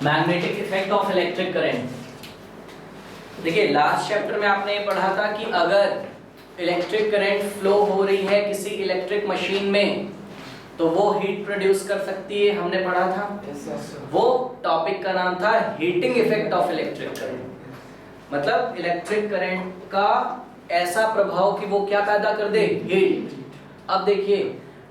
Magnetic effect of electric current. देखिए last chapter में आपने ये पढ़ा था कि अगर इलेक्ट्रिक करंट फ्लो हो रही है किसी इलेक्ट्रिक मशीन में तो वो हीट प्रोड्यूस कर सकती है, हमने पढ़ा था। वो टॉपिक का नाम था heating effect of electric current. मतलब इलेक्ट्रिक करंट का ऐसा प्रभाव कि वो क्या पैदा कर दे, हीट। अब देखिए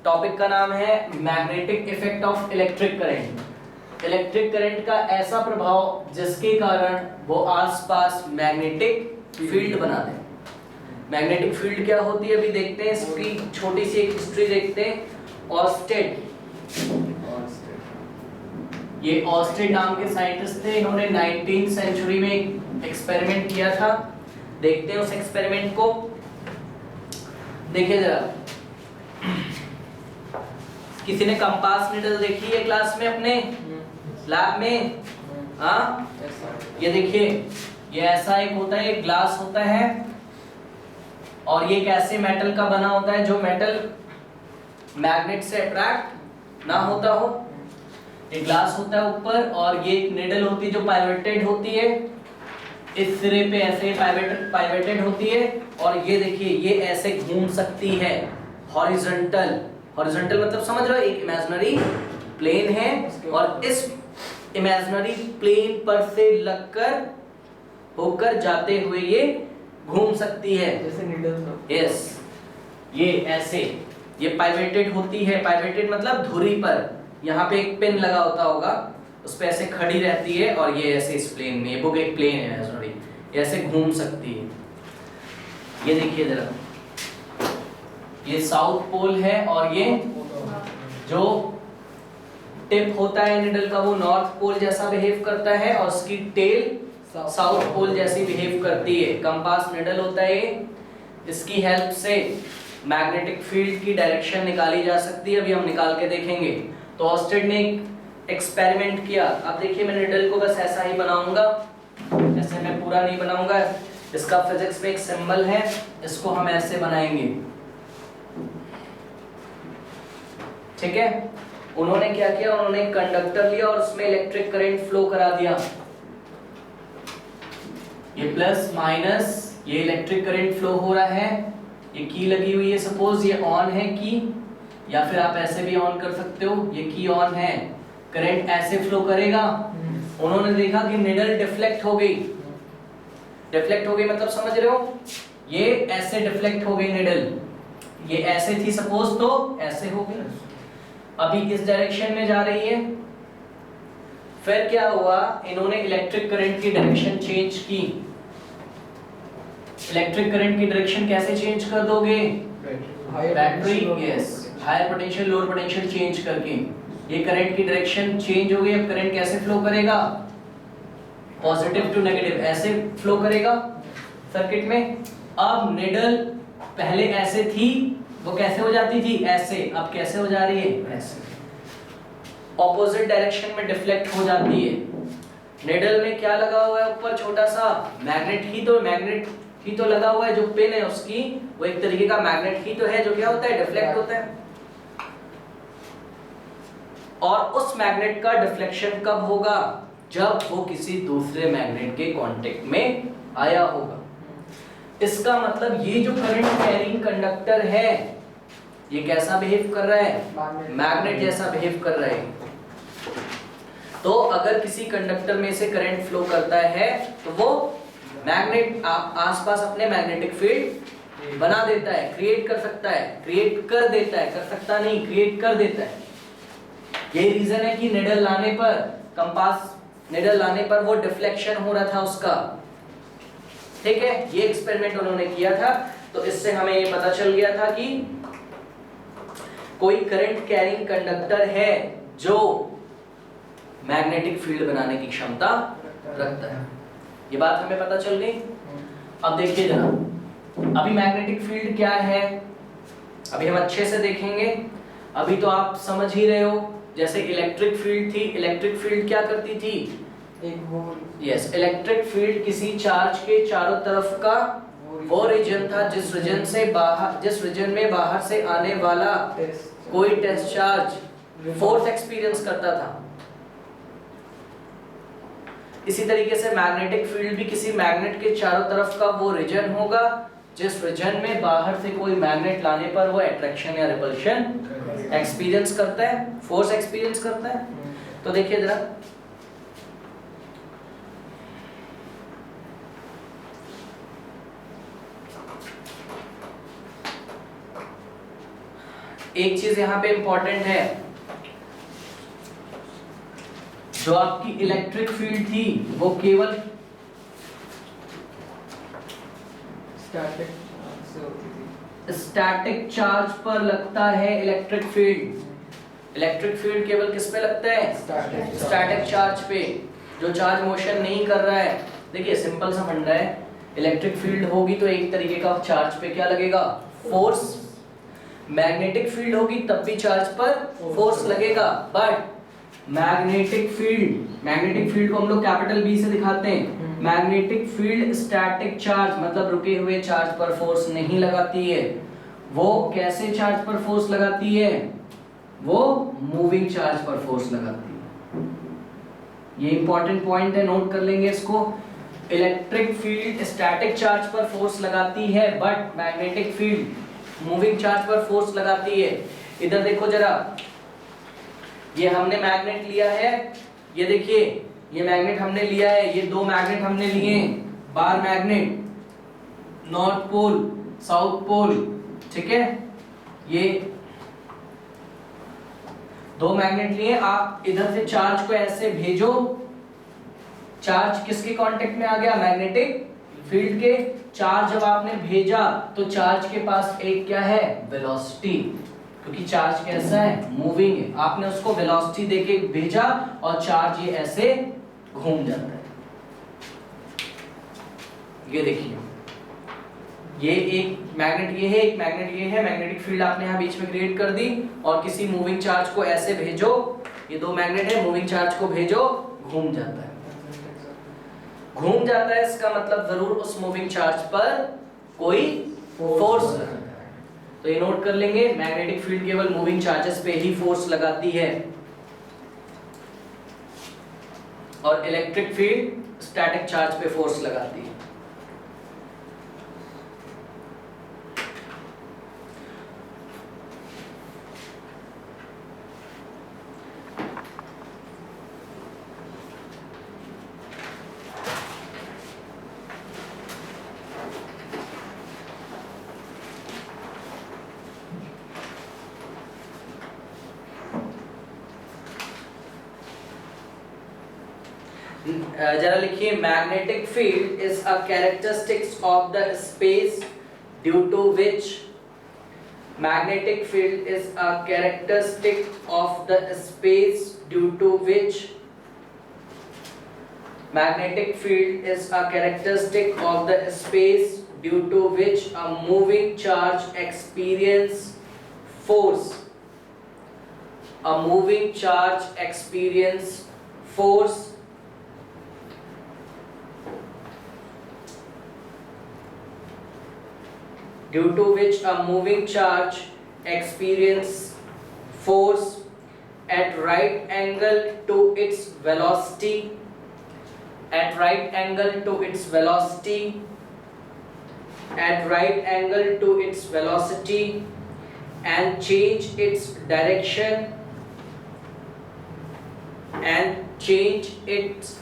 टॉपिक का नाम है magnetic effect of electric current. Electric current का ऐसा प्रभाव जिसके कारण वो आसपास मैग्नेटिक फील्ड बना दे। मैग्नेटिक फील्ड क्या होती है अभी देखते हैं, इसकी छोटी सी एक हिस्ट्री देखते हैं। ऑर्स्टेड, ये ऑर्स्टेड नाम के साइंटिस्ट थे, इन्होंने 19th सेंचुरी में एक्सपेरिमेंट किया था। देखते हैं उस एक्सपेरिमेंट को। देखिए जरा, किसी ने कंपास नीडल देखी है क्लास में अपने लैब में? हाँ, ये देखिए, ये ऐसा एक होता है, एक ग्लास होता है और ये कैसे मेटल का बना होता है जो मेटल मैग्नेट से अट्रैक्ट ना होता हो। ये ग्लास होता है ऊपर और ये एक निडल होती है जो पाइवटेड होती है, इस सिरे पे ऐसे पाइवटेड होती है और ये देखिए ये ऐसे घूम सकती है हॉरिजॉन्टल। हॉरिजॉन्टल मतलब समझ रहे हो, एक इमेजिनरी प्लेन है और इस इमेजिनरी प्लेन पर से लगकर होकर जाते हुए ये घूम सकती है जैसे नीडल। यस, ये ऐसे ये पाइवेटेड होती है। पाइवेटेड मतलब धुरी पर यहाँ पे एक पिन लगा होता होगा, उस पे ऐसे खड़ी रहती है और ये ऐसे इस प्लेन में, ये बुक एक प्लेन है सॉरी, ऐसे घूम सकती है। ये देखिए जरा, ये साउथ पोल है और ये जो टिप होता है निडल का वो नॉर्थ पोल जैसा बिहेव करता है और उसकी टेल साउथ पोल जैसी बिहेव करती है। कंपास निडल होता है ये, इसकी हेल्प से मैग्नेटिक फील्ड की डायरेक्शन निकाली जा सकती है। अभी हम निकाल के देखेंगे। तो ऑर्स्टेड ने एक एक्सपेरिमेंट किया। अब देखिए मैं निडल को बस ऐसा ही बनाऊंगा, ऐसे मैं पूरा नहीं बनाऊंगा। इसका फिजिक्स में एक सिंबल है, इसको हम ऐसे बनाएंगे, ठीक है। उन्होंने क्या किया, उन्होंने एक कंडक्टर लिया और उसमें इलेक्ट्रिक करंट फ्लो करा दिया। ये प्लस माइनस, ये इलेक्ट्रिक करंट फ्लो हो रहा है, ये की लगी हुई है, सपोज ये ऑन है की, या फिर आप ऐसे भी ऑन कर सकते हो, ये की ऑन है, करंट ऐसे फ्लो करेगा। उन्होंने देखा कि निडल डिफ्लेक्ट हो गई। डिफ्लेक्ट हो गई मतलब समझ रहे हो, ये ऐसे डिफ्लेक्ट हो गई निडल, ये ऐसे थी सपोज तो ऐसे हो गई, अभी इस डायरेक्शन में जा रही है। फिर क्या हुआ, इन्होंने इलेक्ट्रिक करंट की डायरेक्शन चेंज की। इलेक्ट्रिक करंट की डायरेक्शन कैसे चेंज कर दोगे? Battery, yes, higher potential lower potential change करके ये करंट की डायरेक्शन चेंज हो गई। अब करंट कैसे फ्लो करेगा? पॉजिटिव टू नेगेटिव ऐसे फ्लो करेगा सर्किट में। अब निडल पहले ऐसे थी, वो कैसे हो जाती थी? ऐसे। अब कैसे हो जा रही है? ऐसे। ऑपोजिट डायरेक्शन में डिफ्लेक्ट हो जाती है। निडल में क्या लगा हुआ है ऊपर छोटा सा? मैग्नेट ही तो लगा हुआ है, जो पिन है उसकी वो एक तरीके का मैग्नेट ही तो है, जो क्या होता है? डिफ्लेक्ट होता है। और उस मैग्नेट का डिफ्लेक्शन कब होगा? जब वो किसी दूसरे मैग्नेट के कांटेक्ट में आया होगा। इसका मतलब ये जो करंट कैरिंग कंडक्टर है ये कैसा बिहेव कर रहा है? मैग्नेट जैसा बिहेव कर रहा है। तो अगर किसी कंडक्टर में से करंट फ्लो करता है तो वो मैग्नेट आसपास अपने मैग्नेटिक फील्ड बना देता है, क्रिएट कर सकता है, क्रिएट कर देता है, कर सकता नहीं, क्रिएट कर देता है। यही रीजन है कि निडल लाने पर, कंपास निडल लाने पर वो डिफ्लेक्शन हो रहा था उसका, ठीक है। ये एक्सपेरिमेंट उन्होंने किया था, तो इससे हमें ये पता चल गया था कि कोई करंट कैरिंग कंडक्टर है जो मैग्नेटिक फील्ड बनाने की क्षमता रखता है। ये बात हमें पता चल गई। अब देखिए जरा, अभी मैग्नेटिक फील्ड क्या है अभी हम अच्छे से देखेंगे। अभी तो आप समझ ही रहे हो, जैसे इलेक्ट्रिक फील्ड थी, इलेक्ट्रिक फील्ड क्या करती थी? यस, इलेक्ट्रिक फील्ड किसी चार्ज के चारों तरफ का वो रीजन था जिस रीजन में बाहर से आने वाला कोई टेस्ट चार्ज फोर्स एक्सपीरियंस करता था। इसी तरीके से मैग्नेटिक फील्ड भी किसी मैग्नेट के चारों तरफ का वो रीजन होगा जिस रीजन में बाहर से कोई मैग्नेट लाने पर वो अट्रैक्शन या रिपल्शन एक्सपीरियंस करता है, फोर्स एक्सपीरियंस करता है। तो देखिए जरा, एक चीज यहां पे इंपॉर्टेंट है, जो आपकी इलेक्ट्रिक फील्ड थी वो केवल स्टैटिक चार्ज पर लगता है। इलेक्ट्रिक फील्ड केवल किस पे लगता है? स्टैटिक चार्ज पे, जो चार्ज मोशन नहीं कर रहा है। देखिए सिंपल सा फंडा है, इलेक्ट्रिक फील्ड होगी तो एक तरीके का चार्ज पे क्या लगेगा? फोर्स। मैग्नेटिक फील्ड होगी तब भी चार्ज पर फोर्स लगेगा, बट मैग्नेटिक फील्ड को हम लोग कैपिटल बी से दिखाते हैं। मैग्नेटिक फील्ड स्टैटिक चार्ज मतलब रुके हुए चार्ज पर फोर्स नहीं लगाती है। वो कैसे चार्ज पर फोर्स लगाती है? वो मूविंग चार्ज पर फोर्स लगाती है। ये इंपॉर्टेंट पॉइंट है, नोट कर लेंगे इसको। इलेक्ट्रिक फील्ड स्टैटिक चार्ज पर फोर्स लगाती है, but magnetic field moving charge पर फोर्स लगाती है। इधर देखो जरा, ये हमने मैग्नेट लिया है, ये देखिए ये मैग्नेट हमने लिया है, ये दो मैग्नेट हमने लिए हैं, bar magnet, north pole south pole, ठीक है। ये दो मैग्नेट लिए, आप इधर से चार्ज को ऐसे भेजो, चार्ज किसके कांटेक्ट में आ गया? मैग्नेटिक फील्ड के। चार्ज जब आपने भेजा तो चार्ज के पास एक क्या है? वेलोसिटी, क्योंकि चार्ज कैसा है? मूविंग है। आपने उसको वेलोसिटी देके भेजा और चार्ज ये ऐसे घूम जाता है। ये देखिए, ये एक मैग्नेट ये है, एक मैग्नेट ये है, मैग्नेटिक फील्ड आपने यहाँ बीच में क्रिएट कर दी और किसी मूविंग चार्ज को ऐसे भेजो, ये दो मैग्नेट है, मूविंग चार्ज को भेजो, घूम जाता है। घूम जाता है इसका मतलब जरूर उस मूविंग चार्ज पर कोई फोर्स लगाता है। तो ये नोट कर लेंगे, मैग्नेटिक फील्ड केवल मूविंग चार्जेस पे ही फोर्स लगाती है और इलेक्ट्रिक फील्ड स्टैटिक चार्ज पे फोर्स लगाती है। जरा लिखिए, magnetic field is a characteristics of the space due to which magnetic field is a characteristic of the space due to which magnetic field is a characteristic of the space due to which a moving charge experience force, a moving charge experience force due to which a moving charge experience force at right angle to its velocity, at right angle to its velocity, at right angle to its velocity and change its direction, and change its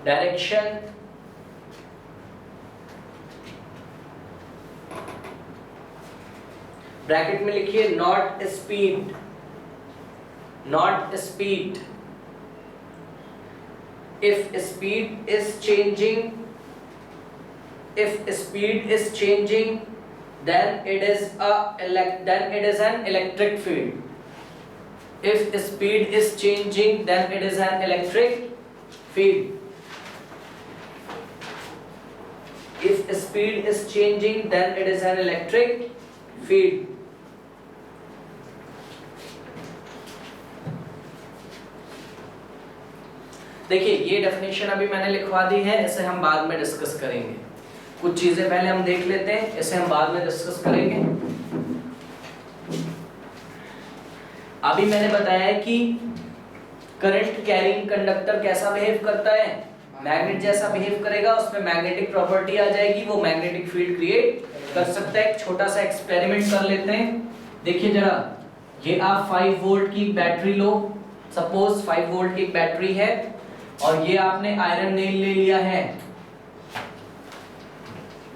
direction bracket में लिखिए not speed, not speed. if speed is changing, if speed is changing, then it is an electric field। if speed is changing, then it is an electric field। if speed is changing, then it is an electric field। देखिए ये definition अभी मैंने लिखवा दी है, इसे हम बाद में डिस्कस करेंगे। कुछ चीजें पहले हम देख लेते हैं, इसे हम बाद में डिस्कस करेंगे। अभी मैंने बताया कि करंट कैरिंग कंडक्टर कैसा बिहेव करता है? मैग्नेट जैसा बिहेव करेगा, उसमें मैग्नेटिक प्रॉपर्टी आ जाएगी, वो मैग्नेटिक फील्ड क्रिएट कर सकता है। एक छोटा सा एक्सपेरिमेंट कर लेते हैं। देखिए जरा, ये आप 5 वोल्ट की बैटरी लो, सपोज 5 वोल्ट की बैटरी है, और ये आपने आयरन नेल ले लिया है,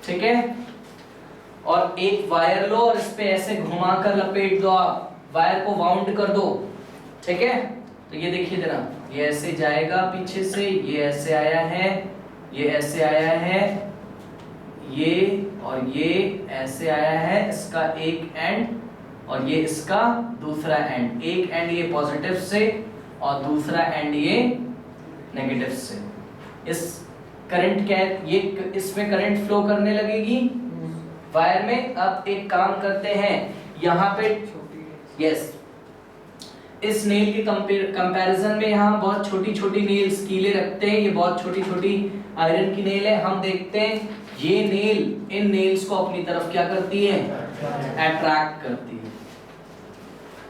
ठीक है, और एक वायर लो और इस पे ऐसे घुमाकर लपेट दो, आप वायर को वाउंड कर दो, ठीक है। तो ये देखिए जरा, ये ऐसे जाएगा पीछे से, ये ऐसे आया है, ये ऐसे आया है, ये और ये ऐसे आया है, इसका एक एंड और ये इसका दूसरा एंड, एक एंड ये पॉजिटिव से और दूसरा एंड ये नेगेटिव से। इस करंट क्या, ये इसमें करंट फ्लो करने लगेगी वायर में। अब एक काम करते हैं, यहाँ पे यस, इस नेल के कंपैरिजन में यहाँ बहुत छोटी छोटी नेल्स कीले रखते हैं, ये बहुत छोटी छोटी आयरन की नेल है। हम देखते हैं ये नेल इन नेल्स को अपनी तरफ क्या करती है, अट्रैक्ट करती है।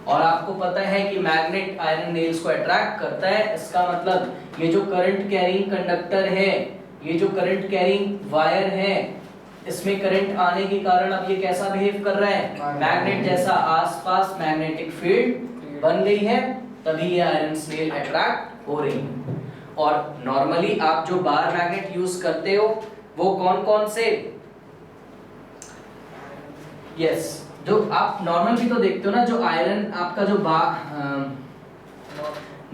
और आपको पता है कि मैग्नेट आयरन नेल्स को अट्रैक्ट करता है, इसका मतलब ये जो करंट कैरिंग कंडक्टर है, ये जो करंट कैरिंग वायर है, इसमें करंट आने के कारण अब ये कैसा बिहेव कर रहा है, मैग्नेट जैसा। आसपास मैग्नेटिक फील्ड बन गई है, तभी ये आयरन नेल अट्रैक्ट हो रही है। और नॉर्मली आप जो बार मैग्नेट यूज करते हो वो कौन कौन से, यस, जो आप नॉर्मल भी तो देखते हो ना, जो आयरन आपका जो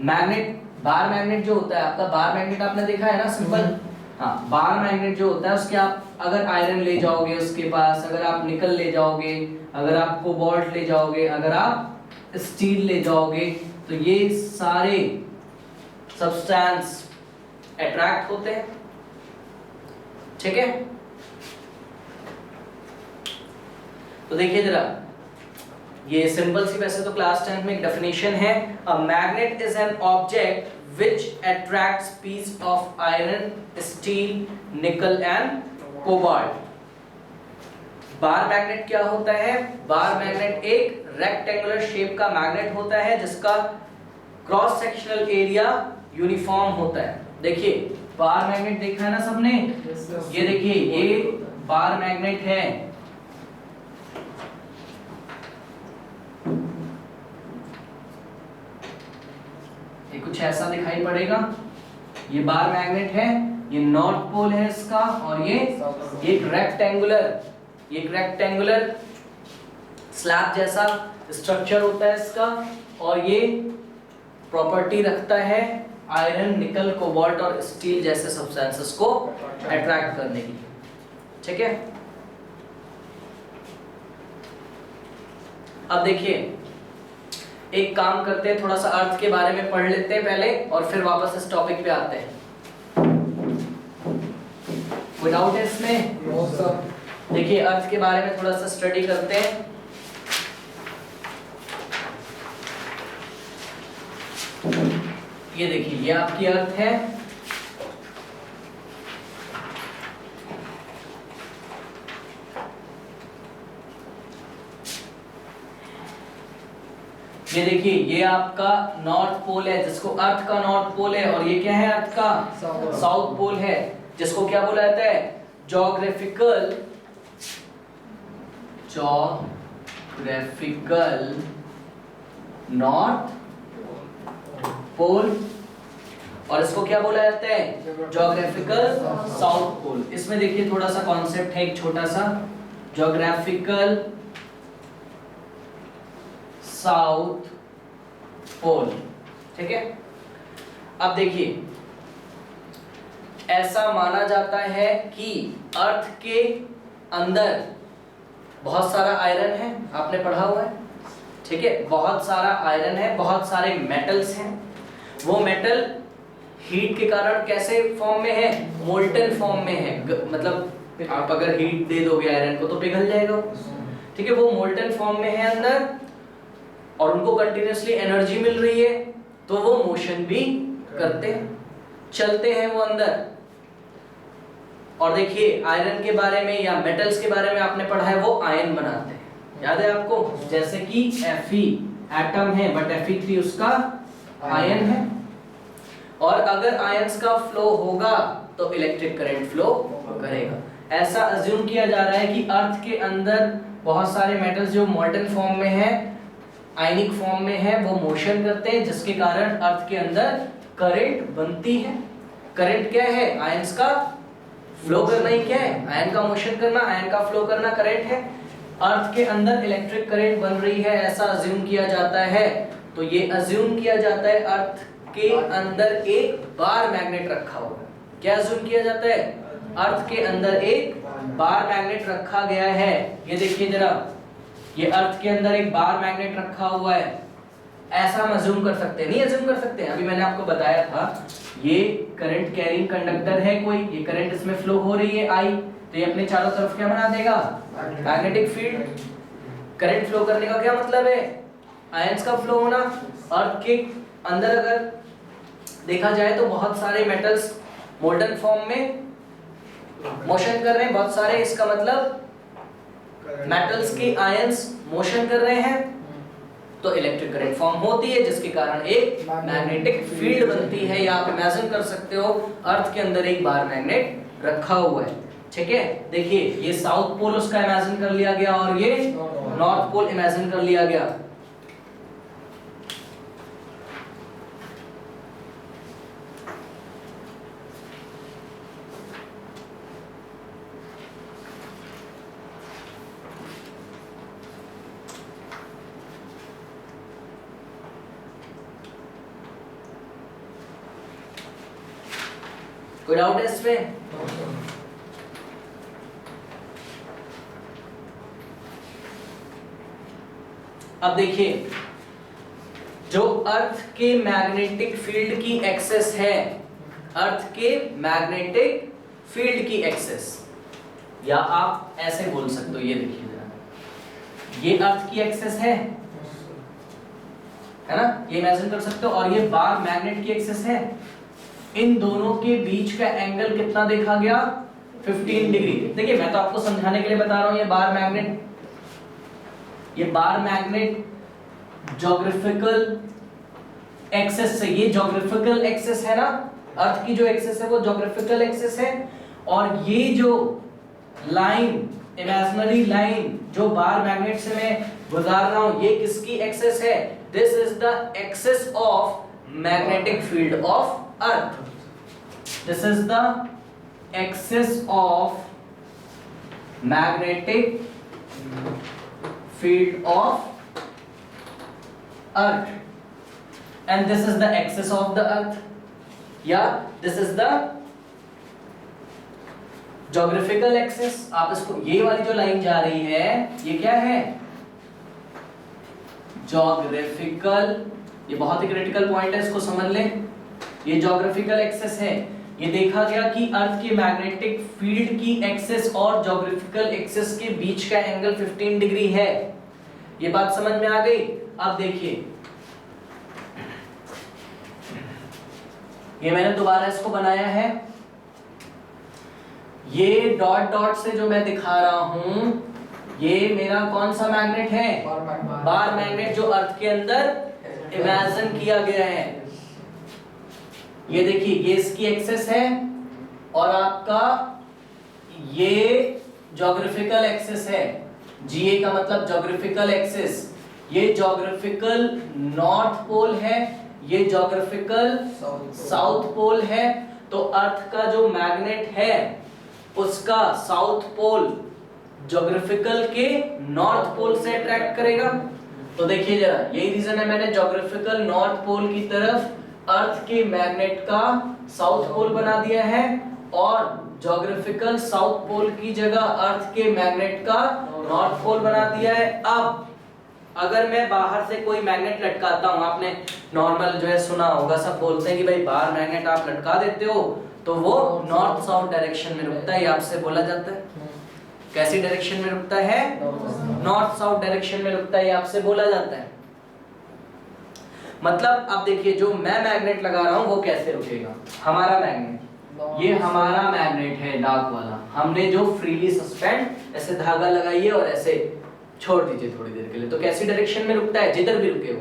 मैग्नेट, बार मैग्नेट जो होता है आपका, बार मैग्नेट आपने देखा है ना, सिंपल। हाँ, बार मैग्नेट जो होता है उसके आप अगर आयरन ले जाओगे उसके पास, अगर आप निकल ले जाओगे, अगर आप कोबाल्ट ले जाओगे, अगर आप स्टील ले जाओगे, तो ये सारे सब्सटेंस अट्रैक्ट होते हैं, ठीक है। तो देखिए जरा, ये सिंपल सी वैसे तो क्लास 10 में एक डेफिनेशन है, a magnet is an object which attracts piece of iron, steel, nickel and cobalt। Bar magnet क्या होता है? बार मैग्नेट एक रेक्टेंगुलर शेप का मैग्नेट होता है जिसका क्रॉस सेक्शनल एरिया यूनिफॉर्म होता है। देखिए बार मैग्नेट देखा है ना सबने, ये देखिए ये बार मैग्नेट है, ये कुछ ऐसा दिखाई पड़ेगा, ये बार मैग्नेट है, ये नॉर्थ पोल है इसका, और ये एक रेक्टेंगुलर स्लैब जैसा स्ट्रक्चर होता है इसका, और ये प्रॉपर्टी रखता है आयरन, निकल, कोबाल्ट और स्टील जैसे सब्सटेंसेस को अट्रैक्ट करने की, ठीक है। अब देखिए एक काम करते हैं, थोड़ा सा अर्थ के बारे में पढ़ लेते हैं पहले और फिर वापस इस टॉपिक पे आते हैं। कोई डाउट है इसमें? देखिए अर्थ के बारे में थोड़ा सा स्टडी करते हैं। ये देखिए ये आपकी अर्थ है, ये देखिए ये आपका नॉर्थ पोल है जिसको अर्थ का नॉर्थ पोल है, और ये क्या है अर्थ का साउथ पोल है जिसको क्या बोला जाता है, ज्योग्राफिकल नॉर्थ पोल, और इसको क्या बोला जाता है, ज्योग्राफिकल साउथ पोल। इसमें देखिए थोड़ा सा कॉन्सेप्ट है एक छोटा सा, ज्योग्राफिकल साउथ पोल, ठीक है। अब देखिए ऐसा माना जाता है कि अर्थ के अंदर बहुत सारा आयरन है, आपने पढ़ा हुआ है, ठीक है, बहुत सारा आयरन है, बहुत सारे मेटल्स हैं। वो मेटल हीट के कारण कैसे फॉर्म में है, मोल्टन फॉर्म में है, मतलब आप अगर हीट दे दोगे आयरन को तो पिघल जाएगा, ठीक है। वो मोल्टन फॉर्म में है अंदर, और उनको कंटिन्यूअसली एनर्जी मिल रही है, तो वो मोशन भी करते हैं, चलते हैं वो अंदर। और देखिए आयरन के बारे में या मेटल्स के बारे में आपने पढ़ा है, वो आयन बनाते हैं, याद है आपको, जैसे कि Fe एटम है बट Fe3 उसका आयन है, और अगर आयंस का फ्लो होगा तो इलेक्ट्रिक करंट फ्लो करेगा। ऐसा अज्यूम किया जा रहा है कि अर्थ के अंदर बहुत सारे मेटल्स जो मॉल्टन फॉर्म में है, आयनिक फॉर्म में है, वो मोशन करते हैं, जिसके कारण अर्थ के अंदर करंट बनती है। करंट क्या है? आयंस का फ्लो करना ही क्या है? आयन का मोशन करना, आयन का फ्लो करना करंट है। अर्थ के अंदर इलेक्ट्रिक करंट बन रही है, ऐसा अज्यूम किया जाता है। तो ये अज्यूम किया जाता है अर्थ के अंदर एक बार मैग्नेट रखा हुआ है। क्या अज्यूम किया जाता है? अर्थ के अंदर एक बार मैग्नेट रखा गया है। ये देखिए जरा, ये अर्थ के अंदर एक बार मैग्नेट रखा हुआ है, ऐसा हम अज्यूम कर सकते हैं? नहीं अज्यूम कर सकते हैं। अभी मैंने आपको बताया था ये करंट कैरिंग कंडक्टर है कोई, ये करंट इसमें फ्लो हो रही है आई, तो ये अपने चारों तरफ क्या बना देगा? Magnetic field. करंट फ्लो करने का क्या मतलब है? आयंस का फ्लो होना। अर्थ के अंदर अगर देखा जाए तो बहुत सारे मेटल्स मोल्टन फॉर्म में मोशन कर रहे हैं, बहुत सारे, इसका मतलब मेटल्स के आयंस मोशन कर रहे हैं, तो इलेक्ट्रिक करंट फॉर्म होती है, जिसके कारण एक मैग्नेटिक फील्ड बनती है। या आप इमेजिन कर सकते हो अर्थ के अंदर एक बार मैग्नेट रखा हुआ है। ठीक है, देखिए ये साउथ पोल उसका इमेजिन कर लिया गया और ये नॉर्थ पोल इमेजिन कर लिया गया। कोई डाउट है इसमें? अब देखिए, जो अर्थ के मैग्नेटिक फील्ड की एक्सेस है, अर्थ के मैग्नेटिक फील्ड की एक्सेस, या आप ऐसे बोल सकते हो, ये देखिए जरा, ये अर्थ की एक्सेस है ना, ये इमेजिन कर सकते हो, और ये बार मैग्नेट की एक्सेस है। इन दोनों के बीच का एंगल कितना देखा गया? 15 डिग्री। देखिए मैं तो आपको समझाने के लिए बता रहा हूं, ये बार मैग्नेट ज्योग्राफिकल एक्सेस से, ये ज्योग्राफिकल एक्सेस है ना, अर्थ की जो एक्सेस है वो ज्योग्राफिकल एक्सेस है, और ये जो लाइन, इमेजिनरी लाइन जो बार मैग्नेट से मैं गुजार रहा हूं, ये किसकी एक्सेस है? This is the axis of magnetic field of earth. This is the axis of magnetic field of earth, and this is the axis of the earth, yeah, this is the geographical axis। आप इसको, ये वाली जो line जा रही है, ये क्या है? ज्योग्राफिकल। ये बहुत ही क्रिटिकल पॉइंट है, इसको समझ लें। ये ज्योग्राफिकल एक्सेस है। ये देखा गया कि अर्थ के मैग्नेटिक फील्ड की एक्सेस और ज्योग्राफिकल एक्सेस के बीच का एंगल 15 डिग्री है। ये बात समझ में आ गई? अब देखिए, ये मैंने दोबारा इसको बनाया है। ये डॉट डॉट से जो मैं दिखा रहा हूं, ये मेरा कौन सा मैग्नेट है? बार मैग्नेट, जो अर्थ के अंदर इमेजिन किया गया है। ये देखिए, ये इसकी एक्सेस है, और आपका ये ज्योग्राफिकल एक्सेस है। जीए का मतलब ज्योग्राफिकल एक्सेस। ये ज्योग्राफिकल नॉर्थ पोल है, ये ज्योग्राफिकल साउथ पोल है। तो अर्थ का जो मैग्नेट है, उसका साउथ पोल ज्योग्राफिकल के नॉर्थ पोल से अट्रैक्ट करेगा। तो देखिए जरा, यही रीजन है मैंने ज्योग्राफिकल नॉर्थ पोल की तरफ अर्थ के मैग्नेट का साउथ पोल बना दिया है, और ज्योग्राफिकल साउथ पोल की जगह अर्थ के मैग्नेट का नॉर्थ पोल बना दिया है। अब अगर मैं बाहर से कोई मैग्नेट लटकाता हूं, आपने नॉर्मल जो है सुना होगा, सब बोलते हैं कि भाई बाहर मैग्नेट आप लटका देते हो तो वो नॉर्थ साउथ डायरेक्शन में रुकता है। ये आपसे बोला जाता है। कैसी डायरेक्शन में रुकता है? नॉर्थ साउथ डायरेक्शन में रुकता है, ये आपसे बोला जाता है। मतलब अब देखिए, जो मैं मैग्नेट लगा रहा हूं वो कैसे रुकेगा? हमारा मैग्नेट, ये हमारा मैग्नेट है डार्क वाला, हमने जो फ्रीली सस्पेंड ऐसे धागा लगाइए और ऐसे छोड़ दीजिए थोड़ी देर के लिए, तो कैसी डायरेक्शन में रुकता है? जिधर भी रुके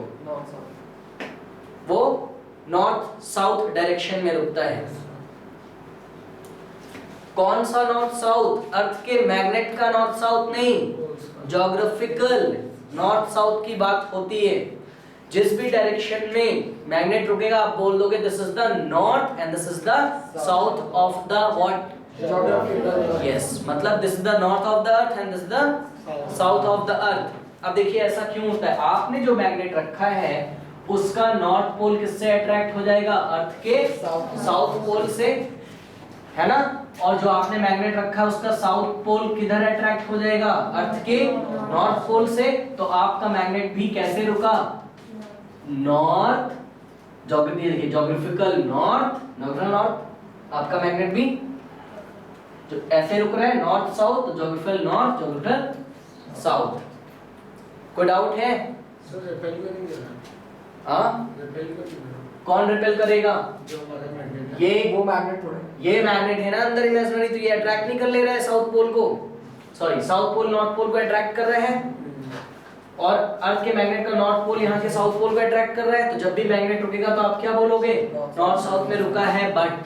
वो नॉर्थ साउथ डायरेक्शन में रुकता है। कौन सा नॉर्थ साउथ? अर्थ के मैग्नेट का नॉर्थ साउथ नहीं, ज्योग्राफिकल नॉर्थ साउथ की बात होती है। जिस भी डायरेक्शन में मैग्नेट रुकेगा आप बोल दोगे this is the north and this is the south of the what? Yes, मतलब this is the north of the earth and this is the south of the earth. अब देखिए ऐसा क्यों होता है, आपने जो मैग्नेट रखा है उसका नॉर्थ पोल किससे अट्रैक्ट हो जाएगा? अर्थ के साउथ पोल से, है ना। और जो आपने मैग्नेट रखा है उसका साउथ पोल किधर अट्रैक्ट हो जाएगा? अर्थ के नॉर्थ पोल से। तो आपका मैग्नेट भी कैसे रुका? नॉर्थ, ज्योग्राफिकल नॉर्थ आपका मैग्नेट भी जो ऐसे रुक रहा है, north south, geographical north, geographical south. कोई डाउट है? सर रिपेल करेंगे हाँ, रिपेल करेंगे कौन रिपेल करेगा? जो हमारा मैग्नेट है, ये वो मैग्नेट थोड़ा, ये मैग्नेट है ना अंदर इमेजिनरी, तो ये अट्रैक्ट नहीं कर ले रहा है साउथ पोल को, sorry south pole north pole को अट्रैक्ट कर रहे हैं। और अर्थ के मैग्नेट का नॉर्थ पोल यहाँ के साउथ पोल को अट्रैक्ट कर रहा है। तो जब भी मैग्नेट रुकेगा तो आप क्या बोलोगे? नॉर्थ साउथ में रुका है। बट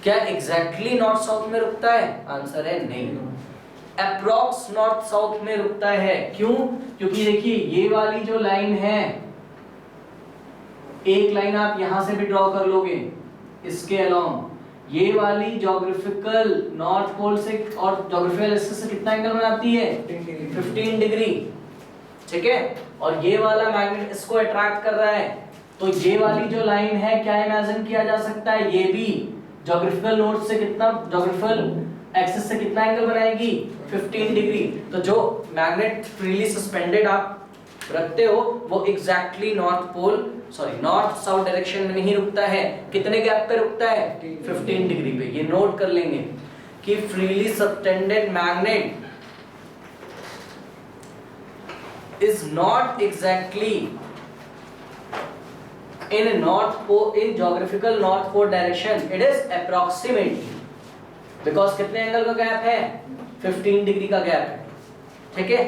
क्या एग्जैक्टली नॉर्थ साउथ में रुकता है? आंसर है नहीं, अप्रॉक्स नॉर्थ साउथ में रुकता है। क्यों? क्योंकि देखिए ये वाली जो लाइन है, एक लाइन आप यहां से भी ड्रॉ कर लोगे इसके अलोंग, ये वाली ज्योग्राफिकल नॉर्थ पोल से और ज्योग्राफिकल एक्सिस से कितना एंगल बनाती है? 15 डिग्री, ठीक है। और ये वाला मैग्नेट इसको अट्रैक्ट कर रहा है, तो ये वाली जो लाइन है क्या इमेजिन किया जा सकता है? ये भी ज्योग्राफिकल नॉर्थ से कितना, ज्योग्राफिकल एक्सिस से कितना एंगल बनाएगी? 15 डिग्री। तो जो मैग्नेट फ्रीली सस्पेंडेड आप रखते हो वो exactly north pole, sorry north south direction में नहीं रुकता है। कितने गैप पे रुकता है? 15 डिग्री पे। ये नोट कर लेंगे कि freely suspended magnet is not exactly in north pole, in geographical north pole direction, it is approximately, because कितने एंगल का गैप है? 15 डिग्री का गैप है, ठीक है।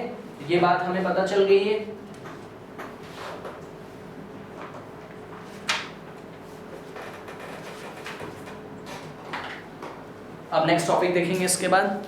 ये बात हमें पता चल गई है। अब नेक्स्ट टॉपिक देखेंगे इसके बाद।